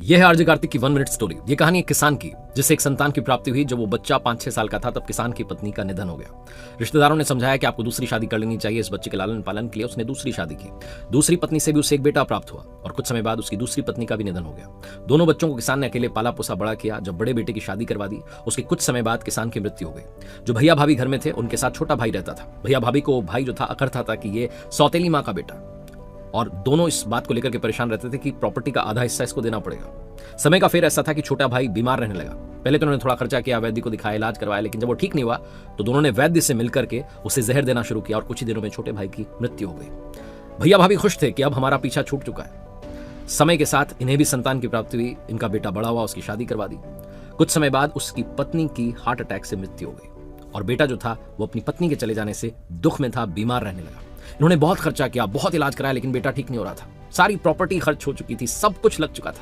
यह है आरजे कार्तिक की 1 मिनट स्टोरी। ये कहानी एक किसान की, जिसे एक संतान की प्राप्ति हुई। जब वो बच्चा 5-6 साल का था तब किसान की पत्नी का निधन हो गया। रिश्तेदारों ने समझाया कि आपको दूसरी शादी कर लेनी चाहिए। इस बच्चे के लालन पालन के लिए उसने दूसरी शादी की। दूसरी पत्नी से भी उसे एक बेटा प्राप्त हुआ और कुछ समय बाद उसकी दूसरी पत्नी का भी निधन हो गया। दोनों बच्चों को किसान ने अकेले पाला पोसा बड़ा किया। जब बड़े बेटे की शादी करवा दी, उसके कुछ समय बाद किसान की मृत्यु हो गई। जो भैया भाभी घर में थे, उनके साथ छोटा भाई रहता था। भैया भाभी को भाई जो था अकड़ता था कि ये सौतेली माँ का बेटा, और दोनों इस बात को लेकर के परेशान रहते थे कि प्रॉपर्टी का आधा हिस्सा इसको देना पड़ेगा। समय का फेर ऐसा था कि छोटा भाई बीमार रहने लगा। पहले तो उन्होंने थोड़ा खर्चा किया, वैद्य को दिखाया, इलाज करवाया, लेकिन जब वो ठीक नहीं हुआ तो दोनों ने वैद्य से मिलकर के उसे जहर देना शुरू किया और कुछ ही दिनों में छोटे भाई की मृत्यु हो गई। भैया भाभी खुश थे कि अब हमारा पीछा छूट चुका है। समय के साथ इन्हें भी संतान की प्राप्ति हुई। इनका बेटा बड़ा हुआ, उसकी शादी करवा दी। कुछ समय बाद उसकी पत्नी की हार्ट अटैक से मृत्यु हो गई और बेटा जो था वो अपनी पत्नी के चले जाने से दुख में था, बीमार रहने लगा। इन्होंने बहुत खर्चा किया, बहुत इलाज कराया, लेकिन बेटा ठीक नहीं हो रहा था। सारी प्रॉपर्टी खर्च हो चुकी थी, सब कुछ लग चुका था।